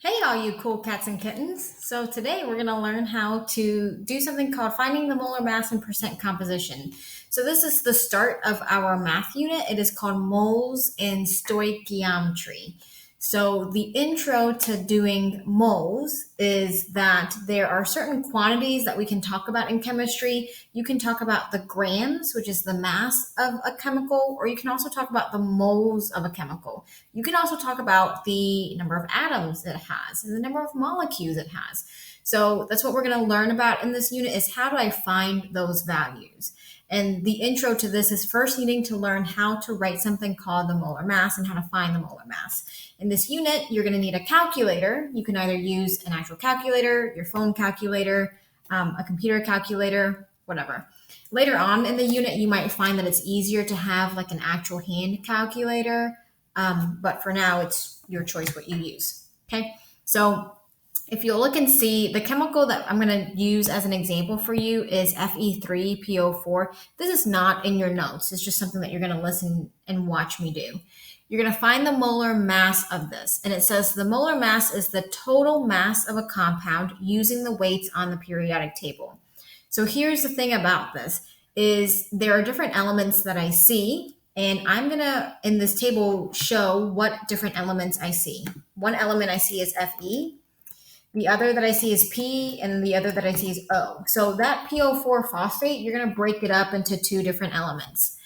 Hey, all you cool cats and kittens. So today we're going to learn how to do something called finding the molar mass and percent composition. So this is the start of our math unit. It is called moles in stoichiometry. So the intro to doing moles is that there are certain quantities that we can talk about in chemistry. You can talk about the grams, which is the mass of a chemical, or you can also talk about the moles of a chemical. You can also talk about the number of atoms it has and the number of molecules it has. So that's what we're going to learn about in this unit is how do I find those values? And the intro to this is first needing to learn how to write something called the molar mass and how to find the molar mass. In this unit, you're going to need a calculator. You can either use an actual calculator, your phone calculator, a computer calculator, whatever. Later on in the unit, you might find that it's easier to have like an actual hand calculator, but for now, it's your choice what you use. Okay. So if you'll look and see, the chemical that I'm going to use as an example for you is Fe3PO4. This is not in your notes. It's just something that you're going to listen and watch me do. You're going to find the molar mass of this. And it says the molar mass is the total mass of a compound using the weights on the periodic table. So here's the thing about this is there are different elements that I see, and I'm going to, in this table, show what different elements I see. One element I see is Fe. The other that I see is P, and the other that I see is O. So that PO4 phosphate, you're going to break it up into two different elements.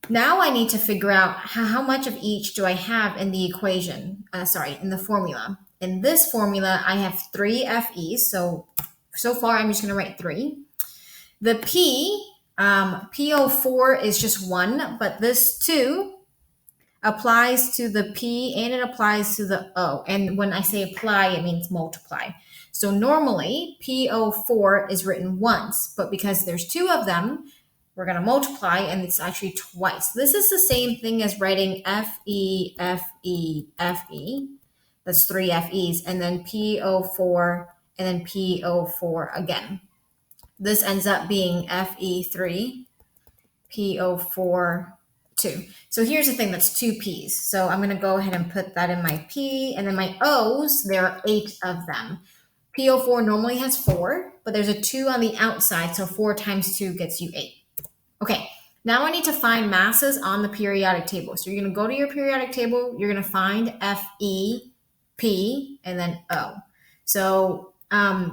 Now I need to figure out how much of each do I have in the equation, in the formula. In this formula, I have three Fe's. So far, I'm just going to write three. The P, PO4 is just one, but this two applies to the P and it applies to the O. And when I say apply, it means multiply. So normally PO4 is written once, but because there's two of them, we're going to multiply and it's actually twice. This is the same thing as writing Fe, Fe, Fe. That's three Fe's, and then PO4 and then PO4 again. This ends up being Fe3, PO4, 2. So here's the thing, that's two P's. So I'm going to go ahead and put that in my P, and then my O's, there are 8 of them. PO4 normally has 4, but there's a 2 on the outside, so 4 times 2 gets you 8. Okay, now I need to find masses on the periodic table. So you're going to go to your periodic table, you're going to find Fe, P, and then O. So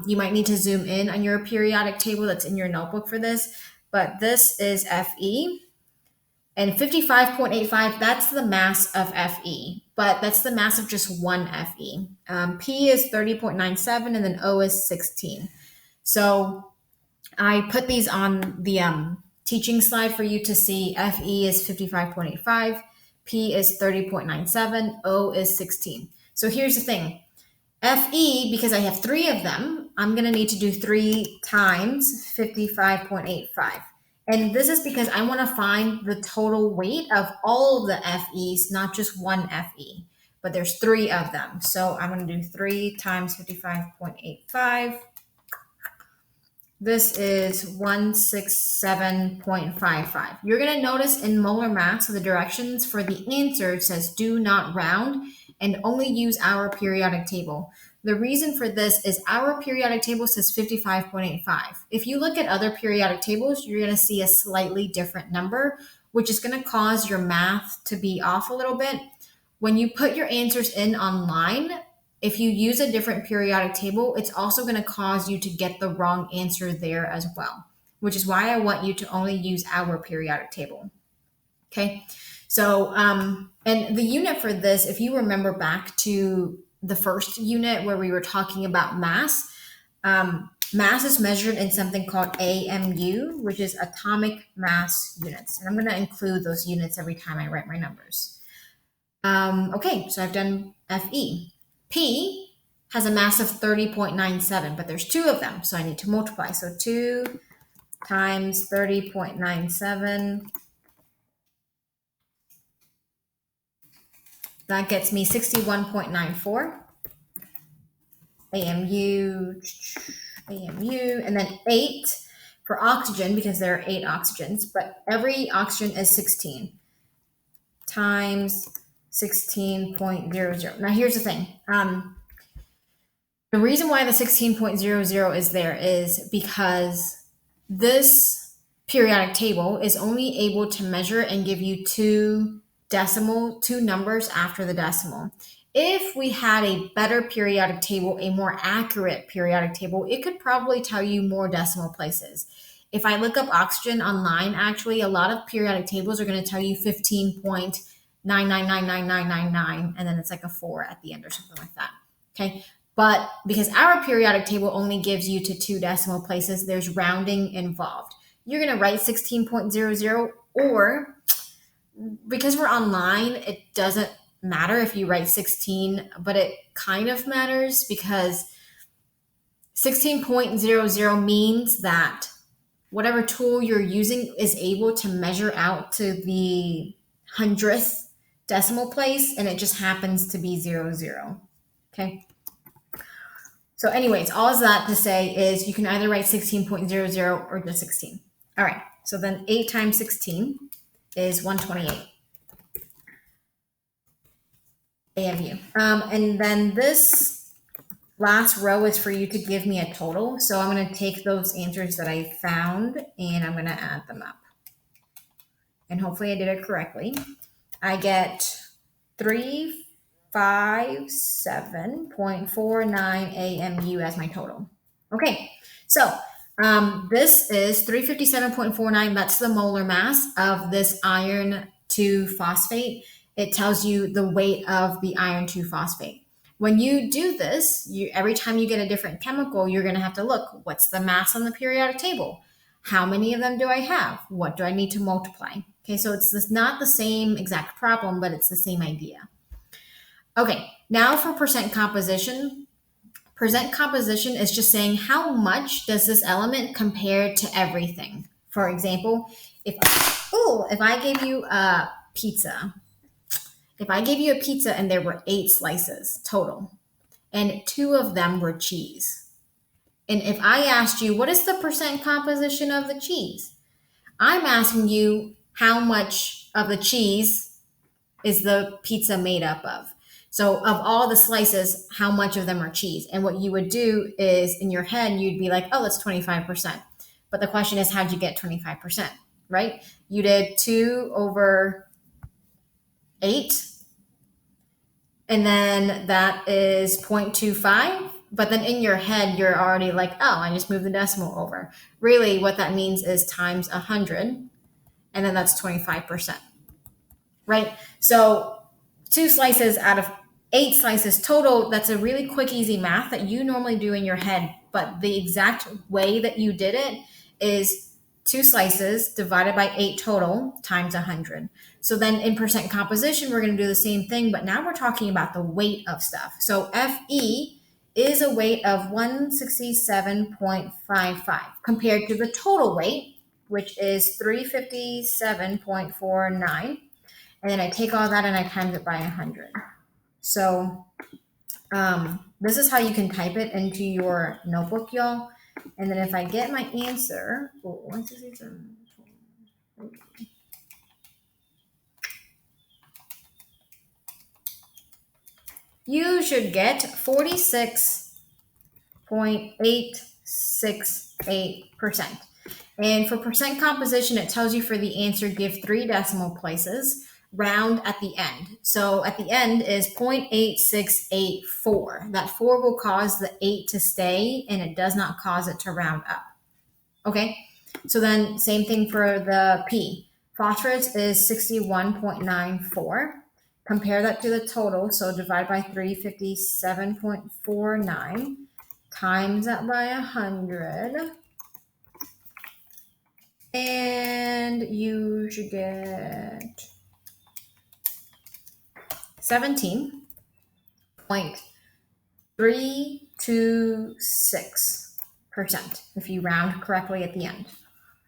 you might need to zoom in on your periodic table that's in your notebook for this, but this is Fe. And 55.85, that's the mass of Fe, but that's the mass of just one Fe. P is 30.97, and then O is 16. So I put these on the teaching slide for you to see. Fe is 55.85, P is 30.97, O is 16. So here's the thing. Fe, because I have 3 of them, I'm going to need to do 3 times 55.85. And this is because I want to find the total weight of all of the Fe's, not just one Fe. But there's 3 of them. So I'm going to do 3 times 55.85. This is 167.55. You're going to notice in molar mass, the directions for the answer, it says do not round and only use our periodic table. The reason for this is our periodic table says 55.85. If you look at other periodic tables, you're going to see a slightly different number, which is going to cause your math to be off a little bit. When you put your answers in online, if you use a different periodic table, it's also going to cause you to get the wrong answer there as well, which is why I want you to only use our periodic table. Okay. So, and the unit for this, if you remember back to the first unit where we were talking about mass, mass is measured in something called AMU, which is atomic mass units. And I'm going to include those units every time I write my numbers. Okay, so I've done Fe. P has a mass of 30.97, but there's 2 of them, so I need to multiply. So 2 times 30.97, that gets me 61.94. AMU, and then 8 for oxygen, because there are 8 oxygens, but every oxygen is 16, times 16.00. Now here's the thing. The reason why the 16.00 is there is because this periodic table is only able to measure and give you two numbers after the decimal. If we had a better periodic table, a more accurate periodic table, it could probably tell you more decimal places. If I look up oxygen online, actually, a lot of periodic tables are going to tell you 15.9999999, and then it's like a 4 at the end or something like that. Okay. But because our periodic table only gives you to two decimal places, there's rounding involved. You're going to write 16.00, or because we're online, it doesn't matter if you write 16, but it kind of matters because 16.00 means that whatever tool you're using is able to measure out to the 100th decimal place, and it just happens to be 00. Okay. So anyways, all of that to say is you can either write 16.00 or just 16. All right, so then 8 times 16 is 128 AMU. And then this last row is for you to give me a total. So I'm going to take those answers that I found and I'm going to add them up. And hopefully I did it correctly. I get 357.49 AMU as my total. Okay, so this is 357.49. That's the molar mass of this iron 2 phosphate. It tells you the weight of the iron 2 phosphate. When you do this, every time you get a different chemical, you're going to have to look, what's the mass on the periodic table? How many of them do I have? What do I need to multiply? Okay, so it's not the same exact problem, but it's the same idea. Okay, now for percent composition. Percent composition is just saying how much does this element compare to everything. For example, if I gave you a pizza, and there were 8 slices total, and 2 of them were cheese, and if I asked you, what is the percent composition of the cheese? I'm asking you how much of the cheese is the pizza made up of. So of all the slices, how much of them are cheese? And what you would do is in your head, you'd be like, oh, that's 25%. But the question is, how'd you get 25%, right? You did 2 over 8, and then that is 0.25. But then in your head, you're already like, oh, I just moved the decimal over. Really, what that means is times 100, and then that's 25%, right? So 2 slices out of 8 slices total, that's a really quick, easy math that you normally do in your head. But the exact way that you did it is 2 slices divided by 8 total times 100. So then in percent composition, we're going to do the same thing, but now we're talking about the weight of stuff. So Fe is a weight of 167.55 compared to the total weight, which is 357.49. And then I take all that and I times it by 100. So this is how you can type it into your notebook, y'all. And then if I get my answer, you should get 46.868%. And for percent composition, it tells you for the answer, give 3 decimal places, round at the end. So at the end is 0.8684. That 4 will cause the 8 to stay, and it does not cause it to round up. Okay, so then same thing for the P. Phosphorus is 61.94. Compare that to the total, so divide by 357.49, times that by 100, and you should get 17.326% if you round correctly at the end.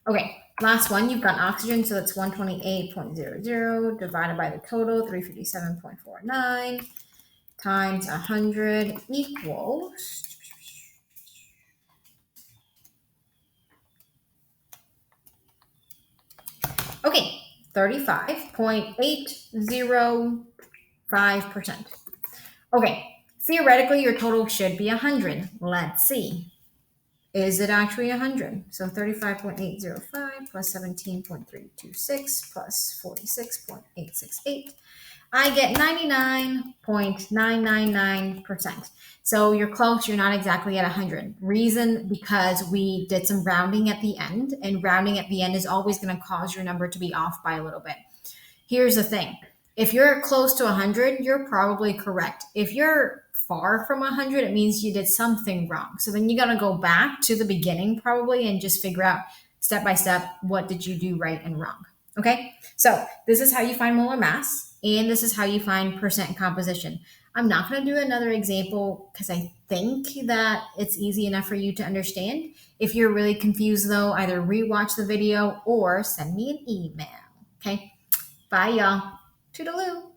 Okay, last one, you've got oxygen, so that's 128.00 divided by the total, 357.49, times 100 equals okay, 35.804. 5%. Okay, theoretically, your total should be 100. Let's see. Is it actually 100? So 35.805 plus 17.326 plus 46.868. I get 99.999%. So you're close, you're not exactly at 100. Reason because we did some rounding at the end, and rounding at the end is always going to cause your number to be off by a little bit. Here's the thing. If you're close to 100, you're probably correct. If you're far from 100, it means you did something wrong. So then you got to go back to the beginning probably and just figure out step by step what did you do right and wrong. Okay? So this is how you find molar mass, and this is how you find percent composition. I'm not going to do another example because I think that it's easy enough for you to understand. If you're really confused though, either rewatch the video or send me an email. Okay? Bye, y'all. Toodaloo.